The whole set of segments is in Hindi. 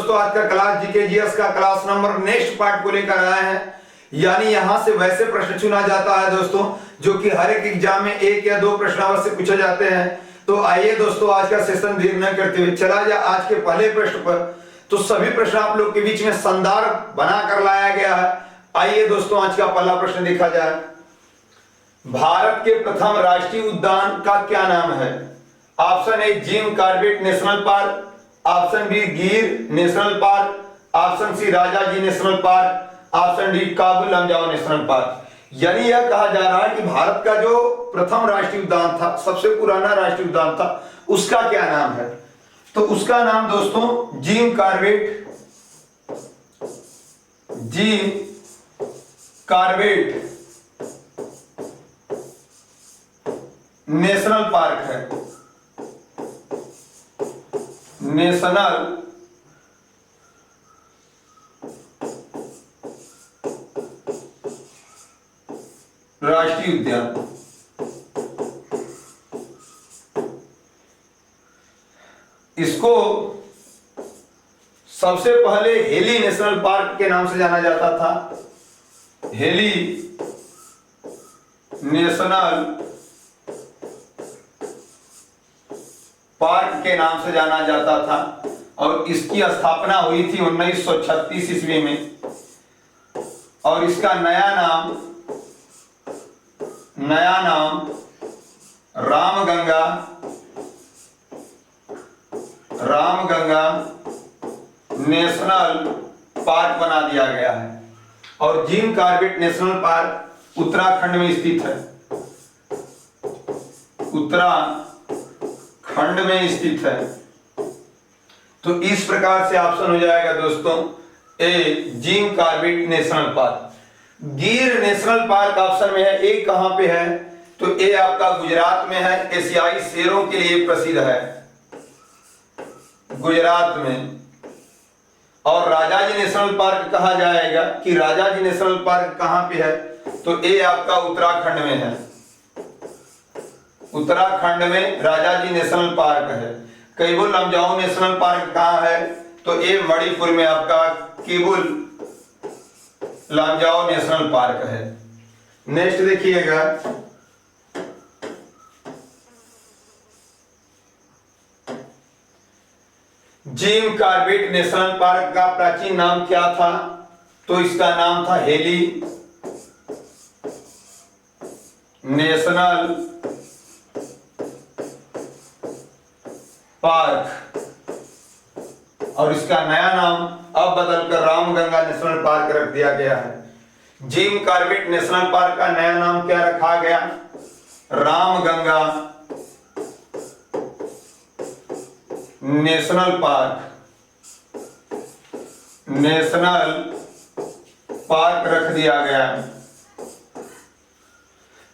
दोस्तों आज का क्लास जीके जीएस का क्लास नंबर नेक्स्ट पार्ट को लेकर आए हैं। यानी यहां से वैसे प्रश्न चुना जाता है दोस्तों जो कि हर एक एग्जाम में एक या दो प्रश्नावली से पूछे जाते हैं। तो आइए दोस्तों आज का सेशन देर न करते हुए चला जाए आज के पहले प्रश्न पर। तो सभी प्रश्न आप लोग के बीच में शानदार बना कर लाया गया है। आइए दोस्तों आज का पहला प्रश्न देखा जाए। भारत के प्रथम राष्ट्रीय उद्यान का क्या नाम है? Option A Jim Corbett national park, option B Gir national park, option C Rajaji national park, option D Keibul Lamjao national park. यानी यह कहा जा रहा है कि भारत का जो प्रथम राष्ट्रीय उद्यान था, सबसे पुराना राष्ट्रीय उद्यान था, उसका क्या नाम है? तो उसका नाम दोस्तों जिम कॉर्बेट नेशनल पार्क है। नेशनल राष्ट्रीय उद्यान। इसको सबसे पहले हेली नेशनल पार्क के नाम से जाना जाता था। हेली नेशनल पार्क के नाम से जाना जाता था और इसकी स्थापना हुई थी 1936 ईस्वी में। और इसका नया नाम रामगंगा नेशनल पार्क बना दिया गया है। और gym Corbett national park Uttarakhand में स्थित है। उत्तराखंड में स्थित है। तो इस प्रकार से ऑप्शन हो जाएगा दोस्तों ए जिम कॉर्बेट नेशनल पार्क। गिर नेशनल पार्क ऑप्शन में है। ए कहां पे है? तो ए आपका गुजरात में है। एशियाई शेरों के लिए प्रसिद्ध है गुजरात में। और राजाजी नेशनल पार्क कहा जाएगा कि राजाजी नेशनल पार्क कहां पे है? तो ए आपका उत्तराखंड में है। उत्तराखंड में राजाजी नेशनल पार्क है। केबुल लमजाओ नेशनल पार्क कहां है? तो ए मणिपुर में आपका केबुल लमजाओ नेशनल पार्क है। नेक्स्ट देखिएगा। जिम कॉर्बेट नेशनल पार्क का प्राचीन नाम क्या था? तो इसका नाम था हेली नेशनल पार्क। और इसका नया नाम अब बदलकर रामगंगा नेशनल पार्क रख दिया गया है। जिम कॉर्बेट नेशनल पार्क का नया नाम क्या रखा गया? रामगंगा नेशनल पार्क रख दिया गया है।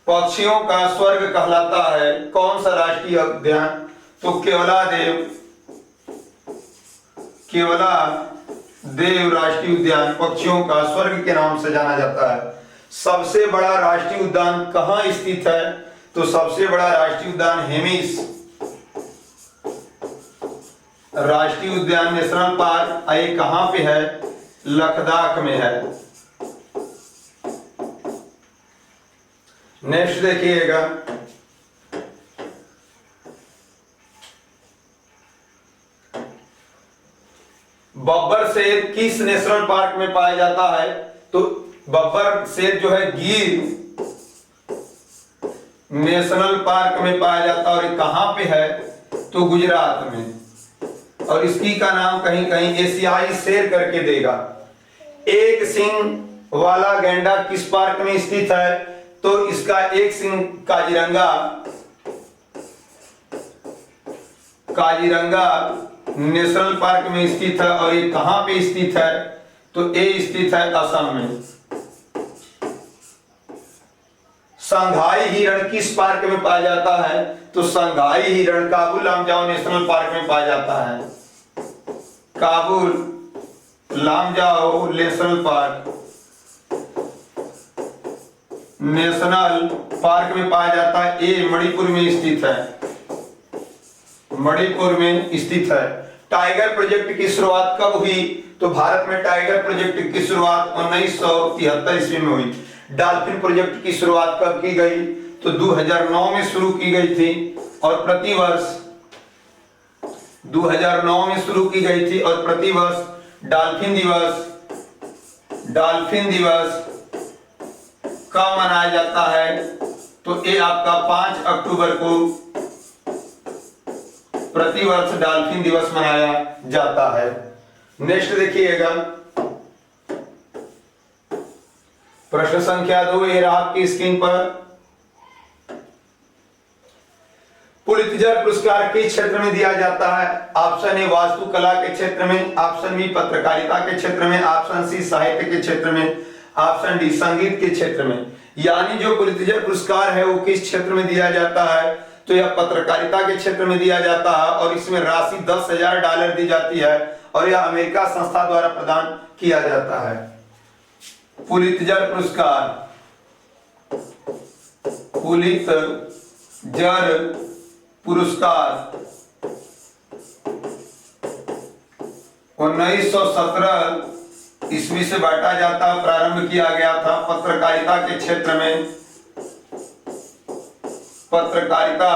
पक्षियों का स्वर्ग कहलाता है कौन सा राष्ट्रीय उद्यान? तो केवलादेव राष्ट्रीय उद्यान पक्षियों का स्वर्ग के नाम से जाना जाता है। सबसे बड़ा राष्ट्रीय उद्यान कहां स्थित है? तो सबसे बड़ा राष्ट्रीय उद्यान हेमिस राष्ट्रीय उद्यान नेशनल पार्क ये कहां पे है? लद्दाख में है। नेक्स्ट देखिएगा। बब्बर शेर किस नेशनल पार्क में पाया जाता है? तो बब्बर शेर जो है गिर नेशनल पार्क में पाया जाता है। और ये कहां पे है? तो गुजरात में। और इसकी का नाम कहीं कहीं एशियाई शेर करके देगा। एक सिंह वाला गैंडा किस पार्क में स्थित है? तो इसका एक सिंह काजीरंगा नेशनल पार्क में स्थित है। और ये कहां पे स्थित है? तो ये स्थित है असम में। संघाई हिरण किस पार्क में पाया जाता है? तो संघाई हिरण काबुल लमजाओ नेशनल पार्क में पाया जाता है। काबुल लमजाओ नेशनल पार्क में पाया जाता है। ये मणिपुर में स्थित है। टाइगर प्रोजेक्ट की शुरुआत कब हुई? तो भारत में टाइगर प्रोजेक्ट की शुरुआत 1973 ईस्वी में हुई। डॉल्फिन प्रोजेक्ट की शुरुआत कब की गई? तो 2009 में शुरू की गई थी और प्रतिवर्ष 2009 में शुरू की गई थी और प्रतिवर्ष डॉल्फिन दिवस कब मनाया जाता है? तो ये आपका 5 अक्टूबर को प्रतिवर्ष डॉल्फिन दिवस मनाया जाता है। नेक्स्ट देखिएगा प्रश्न संख्या 2 ये रहा आपकी स्क्रीन पर। पुलित्जर पुरस्कार किस क्षेत्र में दिया जाता है? ऑप्शन ए वास्तुकला के क्षेत्र में, ऑप्शन बी पत्रकारिता के क्षेत्र में, ऑप्शन सी साहित्य के क्षेत्र में, ऑप्शन डी संगीत के क्षेत्र में। यानी जो पुलित्जर पुरस्कार है वो किस क्षेत्र में दिया जाता है? तो यह पत्रकारिता के क्षेत्र में दिया जाता है और इसमें राशि $10,000 दी जाती है और यह अमेरिका संस्था द्वारा प्रदान किया जाता है। पुलित्जर पुरस्कार 1917 ईस्वी से बांटा जाता, प्रारंभ किया गया था पत्रकारिता के क्षेत्र में। पत्रकारिता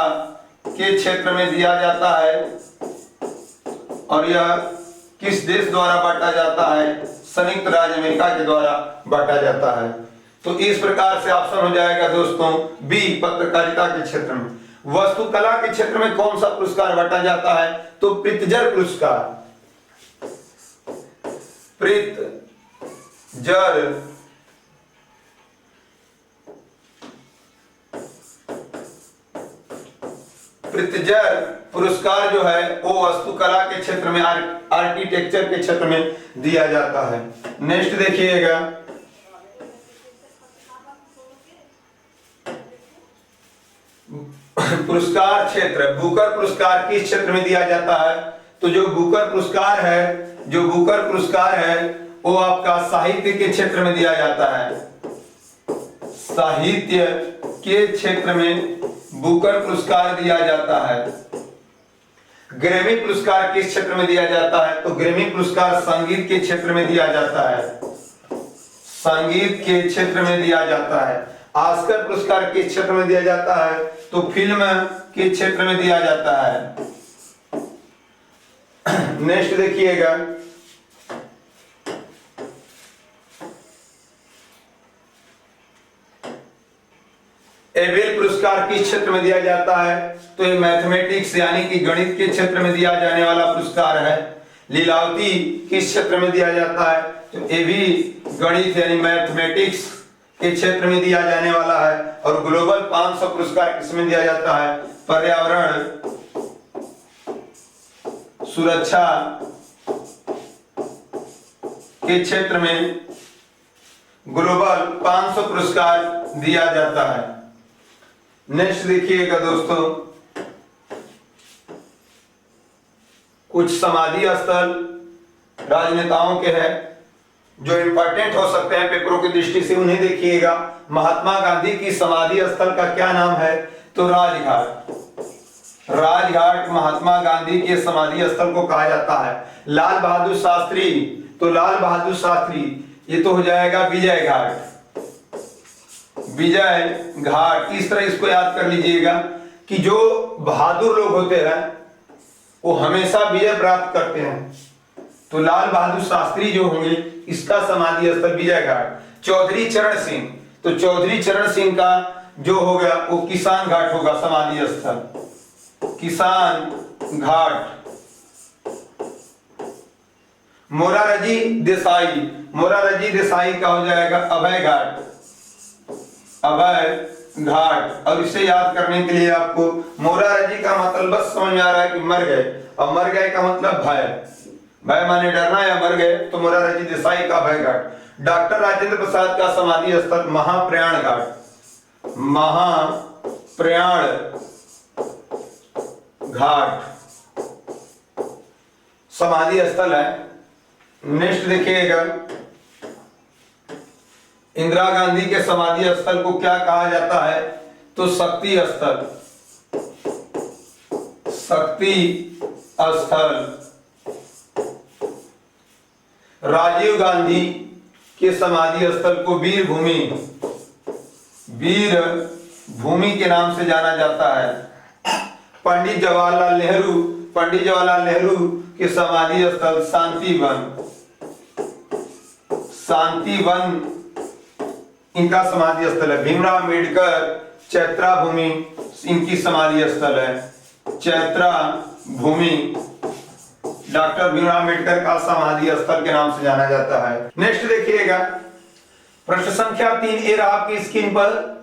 के क्षेत्र में दिया जाता है और यह किस देश द्वारा बांटा जाता है? संयुक्त राज्य अमेरिका के द्वारा बांटा जाता है। तो इस प्रकार से ऑप्शन हो जाएगा दोस्तों बी पत्रकारिता के क्षेत्र में। वास्तुकला के क्षेत्र में कौन सा पुरस्कार बांटा जाता है? तो प्रित्जर पुरस्कार। प्रित्जर पुरस्कार जो है वो वास्तुकला के क्षेत्र में, आर्किटेक्चर के क्षेत्र में दिया जाता है। नेक्स्ट देखिएगा पुरस्कार क्षेत्र। बुकर पुरस्कार किस क्षेत्र में दिया जाता है? तो जो बुकर पुरस्कार है वो आपका साहित्य के क्षेत्र में दिया जाता है। साहित्य के क्षेत्र में बुकर पुरस्कार दिया जाता है। ग्रैमी पुरस्कार किस क्षेत्र में दिया जाता है? तो ग्रैमी पुरस्कार संगीत के क्षेत्र में दिया जाता है। संगीत के क्षेत्र में दिया जाता है। ऑस्कर पुरस्कार किस क्षेत्र में दिया जाता है? तो फिल्म के क्षेत्र में दिया जाता है। नेक्स्ट देखिएगा एबेल पुरस्कार किस क्षेत्र में दिया जाता है? तो ये मैथमेटिक्स यानी कि गणित के क्षेत्र में दिया जाने वाला पुरस्कार है। लीलावती किस क्षेत्र में दिया जाता है? तो ये भी गणित यानी मैथमेटिक्स के क्षेत्र में दिया जाने वाला है। और ग्लोबल 500 पुरस्कार किसमें दिया जाता है? पर्यावरण सुरक्षा के क्षेत्र में ग्लोबल 500 पुरस्कार दिया जाता है। नेक्स्ट देखिएगा दोस्तों कुछ समाधि स्थल राजनेताओं के हैं जो इंपॉर्टेंट हो सकते हैं पेपरों की दृष्टि से, उन्हें देखिएगा। महात्मा गांधी की समाधि स्थल का क्या नाम है? तो राजघाट। राजघाट महात्मा गांधी के समाधि स्थल को कहा जाता है। लाल बहादुर शास्त्री, तो लाल बहादुर शास्त्री ये तो हो जाएगा विजय घाट। विजय घाट इस तरह इसको याद कर लीजिएगा कि जो बहादुर लोग होते हैं वो हमेशा विजय प्राप्त करते हैं। तो लाल बहादुर शास्त्री जो होंगे इसका समाधि स्थल विजय घाट। चौधरी चरण सिंह, तो चौधरी चरण सिंह का जो होगा वो किसान घाट होगा समाधि स्थल, किसान घाट। मोरारजी देसाई, मोरारजी देसाई का हो जाएगा अभय घाट, अभय घाट। और इसे याद करने के लिए आपको मोरारजी का मतलब बस समझ में आ रहा है कि मर गए, और मर गए का मतलब भय, भय माने डरना या मर गए, तो मोरारजी देसाई का अभय घाट। डॉक्टर राजेंद्र प्रसाद का समाधि स्थल महाप्रयाण घाट, महाप्रयाण घाट समाधि स्थल है। नेक्स्ट देखिएगा इंदिरा गांधी के समाधि स्थल को क्या कहा जाता है? तो शक्ति स्थल, शक्ति स्थल। राजीव गांधी के समाधि स्थल को वीर भूमि के नाम से जाना जाता है। पंडित जवाहरलाल नेहरू के समाधि स्थल शांति वन इनका समाधि स्थल है। भीमराव अम्बेडकर चैत्रा भूमि इनकी समाधि स्थल है। चैत्रा भूमि डॉक्टर भीमराव अम्बेडकर का समाधि स्थल के नाम से जाना जाता है। नेक्स्ट देखिएगा प्रश्न संख्या 3 ए रहा आपकी स्क्रीन पर।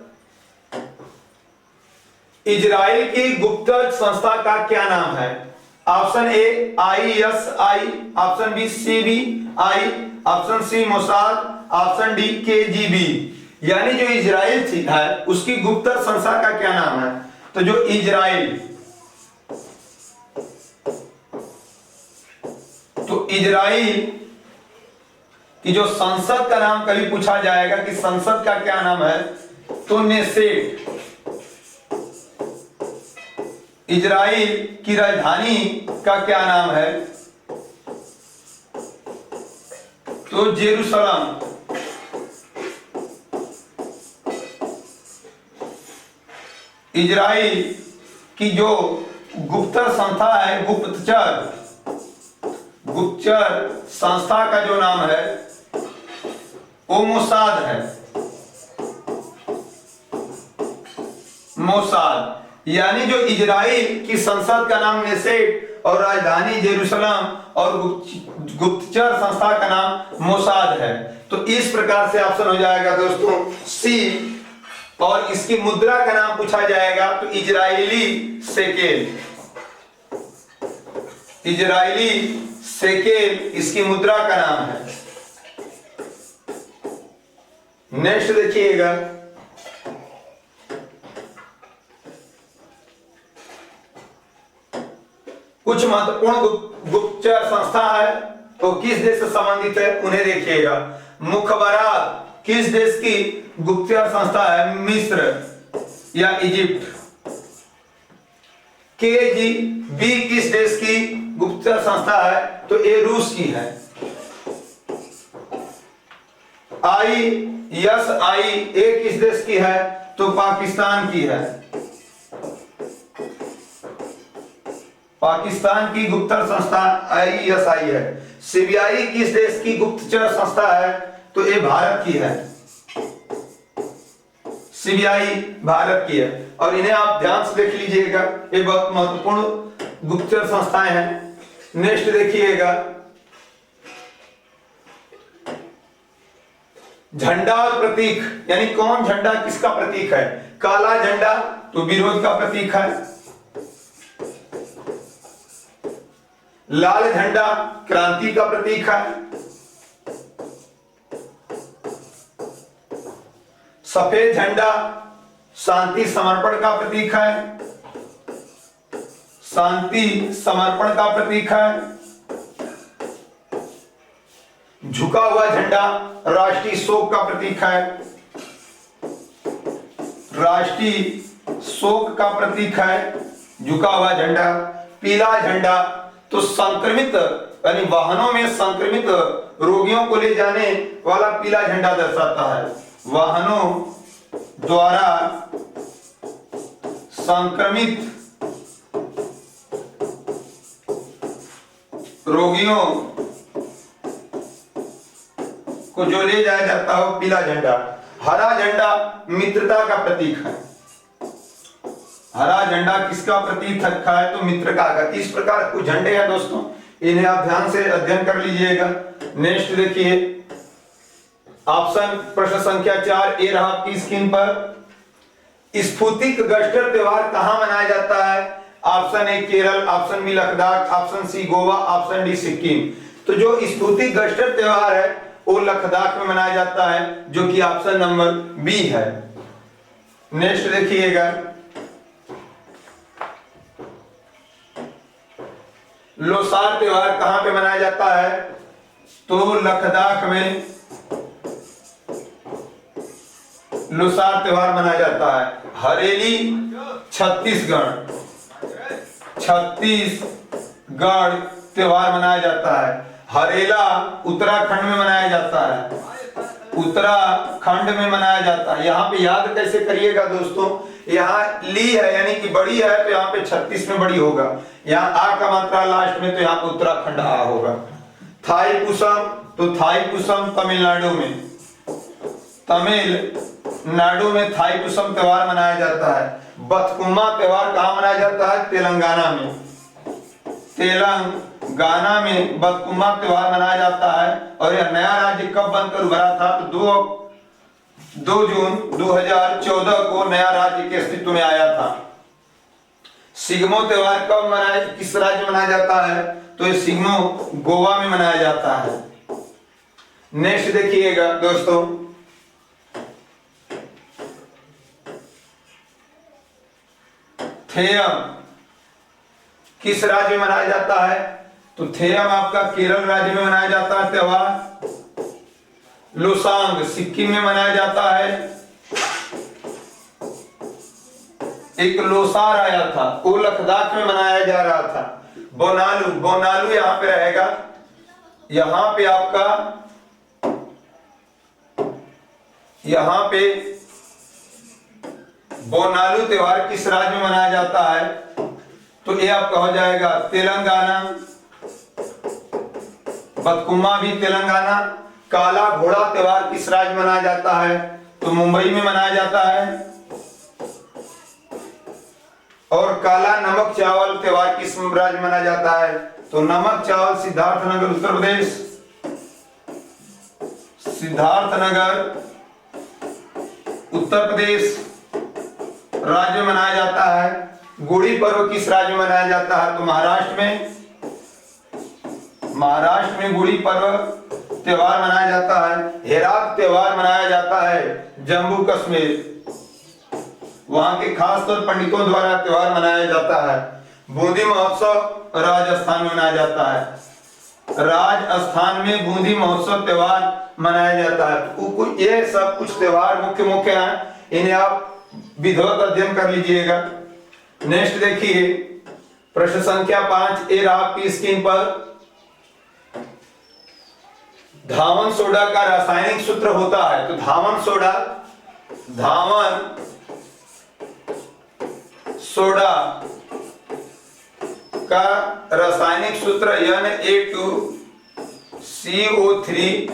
इजराइल की गुप्त संस्था का क्या नाम है? Option A ISI, option B CBI, option C Mossad, option D KGB। यानी जो इजराइल है उसकी गुप्त संस्था का क्या नाम है? तो जो इजराइल की जो संसद का नाम कभी पूछा जाएगा कि संसद का क्या नाम है, तो नेसेट। इजराइल की राजधानी का क्या नाम है? तो जेरूसलम। इजराइल की जो गुप्तचर संस्था है, गुप्तचर संस्था का जो नाम है वो मोसाद है। मोसाद यानी जो इजराइल की संसद का नाम नेसेट और राजधानी जेरूसलम और गुप्तचर संस्था का नाम मोसाद है। तो इस प्रकार से ऑप्शन हो जाएगा दोस्तों सी। और इसकी मुद्रा का नाम पूछा जाएगा तो इजरायली शेकेल इसकी मुद्रा का नाम है। नेक्स्ट देखिएगा कुछ महत्वपूर्ण गुप्तचर संस्था है तो किस देश से संबंधित है उन्हें देखिएगा। मुखबरात किस देश की गुप्तचर संस्था है? मिस्र या इजिप्ट। KGB किस देश की गुप्तचर संस्था है? तो ये रूस की है। ISI किस देश की है? तो पाकिस्तान की है। पाकिस्तान की गुप्तचर संस्था ISI है। CBI किस देश की गुप्तचर संस्था है? तो ये भारत की है। CBI भारत की है और इन्हें आप ध्यान से देख लीजिएगा, ये बहुत महत्वपूर्ण गुप्तचर संस्थाएं हैं। नेक्स्ट देखिएगा झंडा और प्रतीक, यानी कौन झंडा किसका प्रतीक है? काला झंडा तो विरोध का प्रतीक है। लाल झंडा क्रांति का प्रतीक है। सफेद झंडा शांति समर्पण का प्रतीक है। शांति समर्पण का प्रतीक है। झुका हुआ झंडा राष्ट्रीय शोक का प्रतीक है। राष्ट्रीय शोक का प्रतीक है झुका हुआ झंडा। पीला झंडा तो संक्रमित यानी वाहनों में संक्रमित रोगियों को ले जाने वाला पीला झंडा दर्शाता है। वाहनों द्वारा संक्रमित रोगियों को जो ले जाया जाता है पीला झंडा। हरा झंडा मित्रता का प्रतीक है। हरा झंडा किसका प्रतीक रखा है? तो मित्रता का। इस प्रकार कुछ झंडे हैं दोस्तों, इन्हें आप ध्यान से अध्ययन कर लीजिएगा। नेक्स्ट देखिए ऑप्शन प्रश्न संख्या 4 ए रहा आपकी स्क्रीन पर। स्फूर्तिक गस्टर त्योहार कहां मनाया जाता है? Option A Kerala, option B Ladakh, option C Goa, option D Sikkim. तो जो स्फूर्तिक गस्टर त्योहार है वो लद्दाख में मनाया जाता है, जो कि ऑप्शन नंबर बी है। नेक्स्ट देखिएगा लोसार त्योहार कहां पे मनाया जाता है? तो लद्दाख में लोसार त्योहार मनाया जाता है। हरेली छत्तीसगढ़ त्योहार मनाया जाता है। हरेला उत्तराखंड में मनाया जाता है, उत्तराखंड में मनाया जाता है। यहाँ पे याद कैसे करिएगा दोस्तों, यहाँ ली है यानी कि बड़ी है तो यहाँ पे 36 में बड़ी होगा, यहाँ आ का मात्रा लास्ट में तो यहाँ पे उत्तराखंड आ होगा। थाईपुसम, तो थाईपुसम तमिलनाडु में, तमिलनाडु में थाईपुसम त्योहार मनाया जाता है। बथकुमा त्योहार कहाँ मनाया जाता है, तेलंगाना में, तेलंगाना में बथकुमा त्योहार मनाया जाता है। और यह नया राज्य कब बनकर उभरा था, तो 2 जून 2014 को नया राज्य के अस्तित्व में आया था। सिग्मो त्योहार कब मनाया, किस राज्य में मनाया जाता है, तो ये सिग्मो गोवा में मनाया जाता है। नेक्स्ट देखिएगा दोस्तों, थेयम किस राज्य में मनाया जाता है, तो थेयम आपका केरल राज्य में मनाया जाता है त्योहार। लोसांग सिक्किम में मनाया जाता है। एक लोसार आया था वो लद्दाख में मनाया जा रहा था। बोनालू, बोनालू यहां पे रहेगा, यहां पे आपका, यहां पे बोनालू त्योहार किस राज्य में मनाया जाता है, तो ये आपका हो जाएगा तेलंगाना। बथकुमा भी तेलंगाना। काला घोड़ा त्योहार किस राज्य में मनाया जाता है, तो मुंबई में मनाया जाता है। और काला नमक चावल त्योहार किस राज्य में मनाया जाता है, तो नमक चावल सिद्धार्थनगर उत्तर प्रदेश, सिद्धार्थनगर उत्तर प्रदेश राज्य में मनाया जाता है। गुड़ी पर्व किस राज्य में मनाया जाता है, तो महाराष्ट्र में, महाराष्ट्र में गुड़ी पर्व त्योहार मनाया जाता है। हेरात त्योहार मनाया जाता है जम्मू कश्मीर, वहां के खास तौर पंडितों द्वारा त्योहार मनाया जाता है। बूंदी महोत्सव राजस्थान में मनाया जाता है, राजस्थान में बूंदी महोत्सव त्योहार मनाया जाता है। ये सब कुछ त्योहार मुख्य मुख्य हैं, इन्हें आप विधिवत अध्ययन कर लीजिएगा। नेक्स्ट देखिए प्रश्न संख्या 5 ए रहा आपकी स्क्रीन पर। धावन सोडा का रासायनिक सूत्र होता है, तो धावन सोडा, धावन सोडा का रासायनिक सूत्र Na2CO3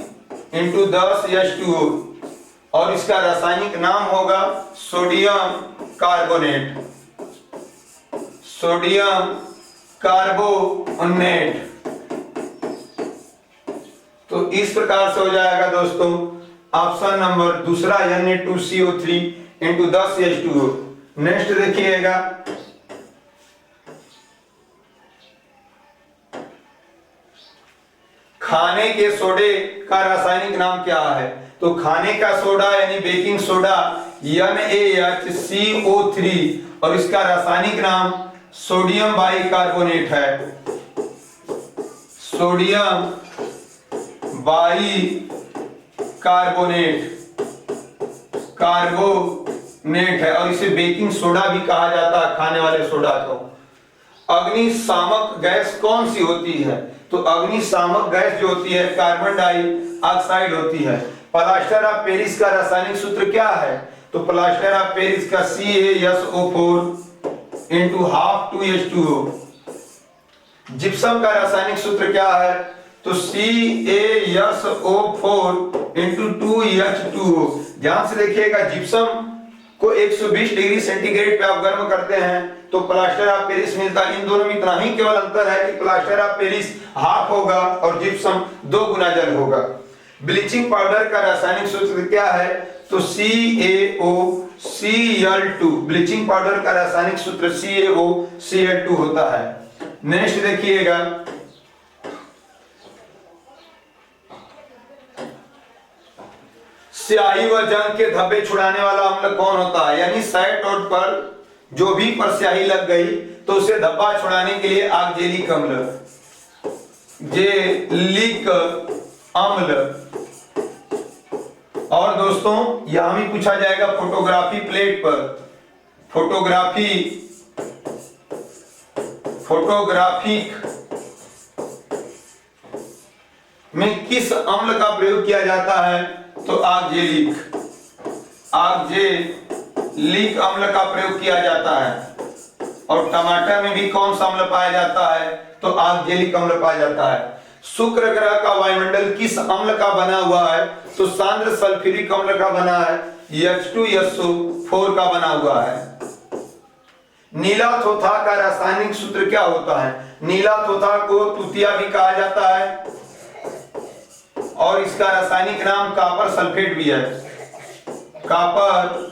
और इसका रासायनिक नाम होगा सोडियम कार्बोनेट, सोडियम कार्बोनेट। तो इस प्रकार से हो जाएगा दोस्तों ऑप्शन नंबर दूसरा Na2CO3 नेक्स्ट देखिएगा खाने के सोडे का रासायनिक नाम क्या है, तो खाने का सोडा यानी बेकिंग सोडा NaHCO3 और इसका रासायनिक नाम सोडियम बाइकार्बोनेट है, सोडियम बाइकार्बोनेट, कार्बोनेट है और इसे बेकिंग सोडा भी कहा जाता है खाने वाले सोडा को। अग्निशामक गैस कौन सी होती है, तो अग्निशामक गैस जो होती है कार्बन डाइऑक्साइड होती है। प्लास्टर ऑफ पेरिस का रासायनिक सूत्र क्या है, तो प्लास्टर ऑफ पेरिस का CaSO4 into half 2H2O। Gypsum का रासायनिक सूत्र क्या है, तो CaSO4 into 2H2O। ध्यान से देखिएगा जिप्सम को 120 डिग्री सेंटीग्रेड पे आप गर्म करते हैं तो प्लास्टर ऑफ पेरिस मिलता है। इन दोनों में इतना ही केवल अंतर है कि प्लास्टर ऑफ पेरिस हाफ होगा और जिप्सम 2 गुना जल होगा। ब्लीचिंग पाउडर का रासायनिक सूत्र क्या है, तो CaOCl2। ब्लीचिंग पाउडर का रासायनिक सूत्र CaOCl2 होता है। नेक्स्ट देखिएगा स्याही व जंग के धब्बे छुड़ाने वाला अम्ल कौन होता है, यानी साइटोड पर जो भी पर स्याही लग गई तो उसे धब्बा छुड़ाने के लिए ऑक्जेलिक अम्ल, जेलिक अम्ल। और दोस्तों यहां भी पूछा जाएगा फोटोग्राफी प्लेट पर, फोटोग्राफिक में किस अम्ल का प्रयोग किया जाता है? तो ऑक्जेलिक अम्ल का प्रयोग किया जाता है। और टमाटर में भी कौन सा अम्ल पाया जाता है? तो ऑक्जेलिक अम्ल पाया जाता है। शुक्र ग्रह का वायुमंडल किस अम्ल का बना हुआ है? तो सांद्र सल्फ्यूरिक अम्ल का बना है, H2SO4 का बना हुआ है। नीला थोथा का रासायनिक सूत्र क्या होता है? नीला थोथा को तुतिया भी कहा जाता है और इसका रासायनिक नाम कॉपर सल्फेट भी है, कॉपर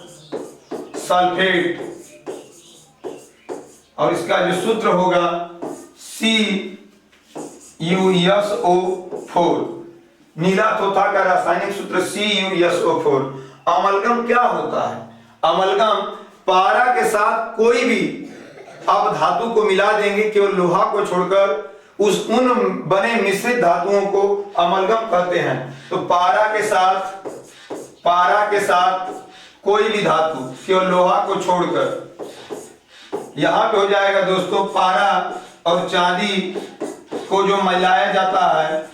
सल्फेट। और इसका जो सूत्र होगा CuSO4। नीला थोथा का रासायनिक सूत्र CuSO4। अमलगम क्या होता है? अमलगम पारा के साथ कोई भी अपधातु को मिला देंगे, केवल लोहा को छोड़कर उन बने मिश्रित धातुओं को अमलगम कहते हैं। तो पारा के साथ कोई भी धातु केवल लोहा को छोड़कर, यहां पे हो जाएगा दोस्तों पारा और चांदी को जो मिलाया जाता है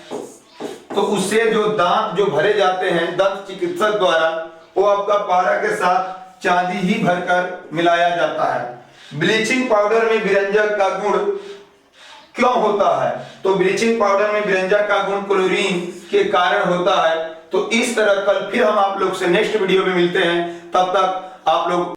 तो उससे जो दांत जो भरे जाते हैं दंत चिकित्सक द्वारा, वो आपका पारा के साथ चांदी ही भरकर मिलाया जाता है। ब्लीचिंग पाउडर में विरंजक का गुण क्यों होता है? तो ब्लीचिंग पाउडर में विरंजक का गुण क्लोरीन के कारण होता है। तो इस तरह कल फिर हम आप लोग से नेक्स्ट वीडियो में मिलते हैं, तब तक आप लोग